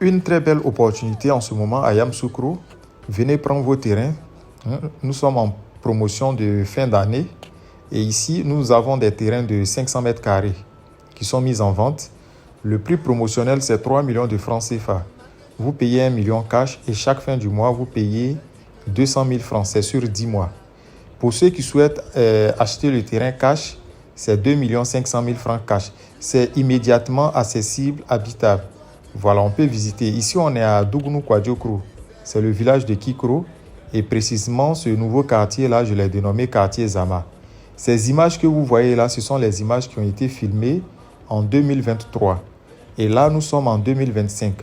une très belle opportunité en ce moment à Yamoussoukro. Venez prendre vos terrains. Nous sommes en promotion de fin d'année. Et ici, nous avons des terrains de 500 mètres carrés qui sont mis en vente. Le prix promotionnel, c'est 3 millions de francs CFA. Vous payez 1 million cash et chaque fin du mois, vous payez 200 000 francs. C'est sur 10 mois. Pour ceux qui souhaitent acheter le terrain cash, c'est 2 500 000 francs cash. C'est immédiatement accessible, habitable. Voilà, on peut visiter. Ici, on est à Dougounou Kwadjokro. C'est le village de Kikro. Et précisément, ce nouveau quartier-là, je l'ai dénommé quartier Zama. Ces images que vous voyez là, ce sont les images qui ont été filmées en 2023. Et là, nous sommes en 2025.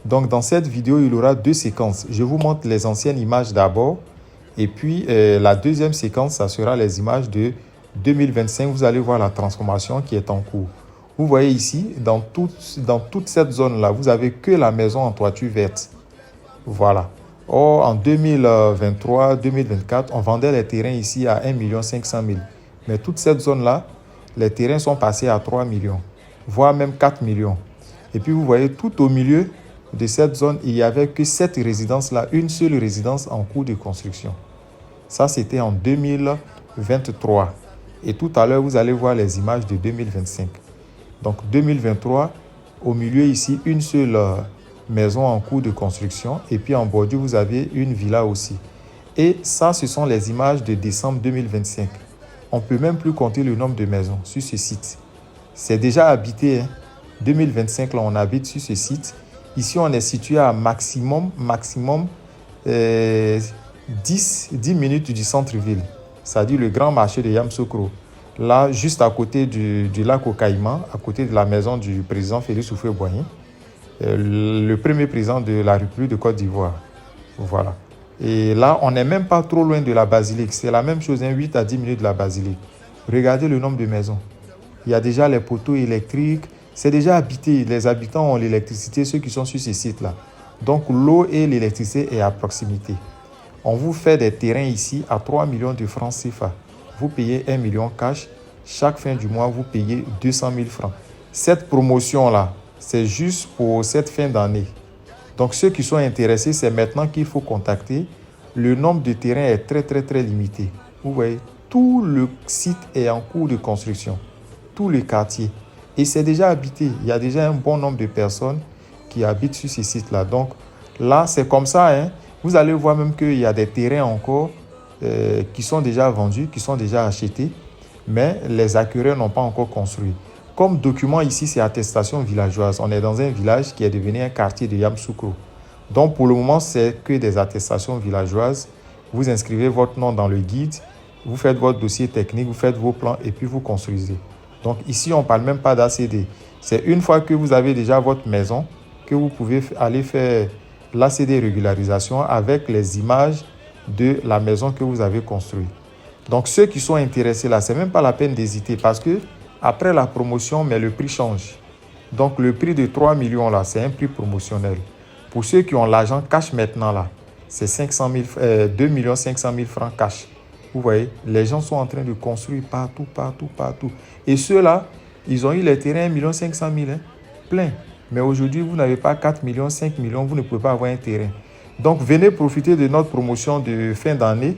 Donc, dans cette vidéo, il y aura 2 séquences. Je vous montre les anciennes images d'abord. Et puis, la deuxième séquence, ça sera les images de 2025. Vous allez voir la transformation qui est en cours. Vous voyez ici, dans toute cette zone-là, vous n'avez que la maison en toiture verte. Voilà. Or, en 2023, 2024, on vendait les terrains ici à 1 500 000. Mais toute cette zone-là, les terrains sont passés à 3 millions, voire même 4 millions. Et puis, vous voyez, tout au milieu de cette zone, il n'y avait que cette résidence-là, une seule résidence en cours de construction. Ça, c'était en 2023. Et tout à l'heure, vous allez voir les images de 2025. Donc, 2023, au milieu ici, une seule maison en cours de construction. Et puis, en bordure, vous avez une villa aussi. Et ça, ce sont les images de décembre 2025. On ne peut même plus compter le nombre de maisons sur ce site. C'est déjà habité. 2025, là, on habite sur ce site. Ici, on est situé à maximum 10 minutes du centre-ville. C'est-à-dire le grand marché de Yamoussoukro. Là, juste à côté du lac Okaïman, à côté de la maison du président Félix Houphouët-Boigny, le premier président de la République de Côte d'Ivoire. Voilà. Et là, on n'est même pas trop loin de la basilique. C'est la même chose, 8 à 10 minutes de la basilique. Regardez le nombre de maisons. Il y a déjà les poteaux électriques. C'est déjà habité. Les habitants ont l'électricité, ceux qui sont sur ces sites-là. Donc, l'eau et l'électricité est à proximité. On vous fait des terrains ici à 3 millions de francs CFA. Vous payez 1 million cash. Chaque fin du mois, vous payez 200 000 francs. Cette promotion-là, c'est juste pour cette fin d'année. Donc, ceux qui sont intéressés, c'est maintenant qu'il faut contacter. Le nombre de terrains est très limité. Vous voyez, tout le site est en cours de construction. Tout le quartier. Et c'est déjà habité. Il y a déjà un bon nombre de personnes qui habitent sur ces sites-là. Donc, là, c'est comme ça. Vous allez voir même qu'il y a des terrains encore qui sont déjà vendus, qui sont déjà achetés. Mais les acquéreurs n'ont pas encore construit. Comme document ici, c'est attestation villageoise. On est dans un village qui est devenu un quartier de Yamoussoukro. Donc, pour le moment, c'est que des attestations villageoises. Vous inscrivez votre nom dans le guide, vous faites votre dossier technique, vous faites vos plans et puis vous construisez. Donc, ici, on ne parle même pas d'ACD. C'est une fois que vous avez déjà votre maison que vous pouvez aller faire l'ACD régularisation avec les images de la maison que vous avez construite. Donc, ceux qui sont intéressés là, ce n'est même pas la peine d'hésiter parce que après la promotion, mais le prix change. Donc, le prix de 3 millions là, c'est un prix promotionnel. Pour ceux qui ont l'argent cash maintenant là, c'est 2 500 000 francs cash. Vous voyez, les gens sont en train de construire partout. Et ceux-là, ils ont eu les terrains 1 500 000, plein. Mais aujourd'hui, vous n'avez pas 4 millions, 5 millions, vous ne pouvez pas avoir un terrain. Donc, venez profiter de notre promotion de fin d'année.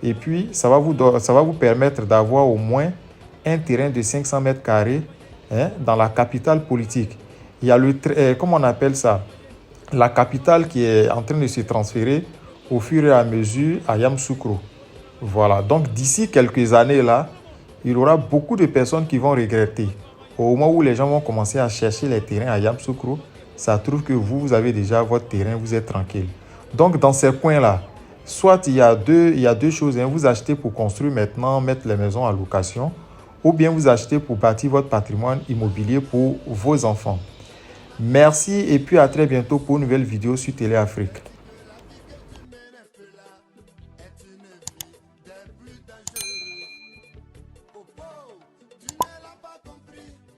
Et puis, ça va vous permettre d'avoir au moins un terrain de 500 mètres carrés dans la capitale politique. Il y a comment on appelle ça? La capitale qui est en train de se transférer au fur et à mesure à Yamoussoukro. Voilà. Donc, d'ici quelques années, là, il y aura beaucoup de personnes qui vont regretter. Au moment où les gens vont commencer à chercher les terrains à Yamoussoukro, ça trouve que vous avez déjà votre terrain, vous êtes tranquille. Donc, dans ces coins-là, soit il y a deux choses. Vous achetez pour construire maintenant, mettre les maisons en location, ou bien vous achetez pour bâtir votre patrimoine immobilier pour vos enfants. Merci et puis à très bientôt pour une nouvelle vidéo sur Télé Afrique.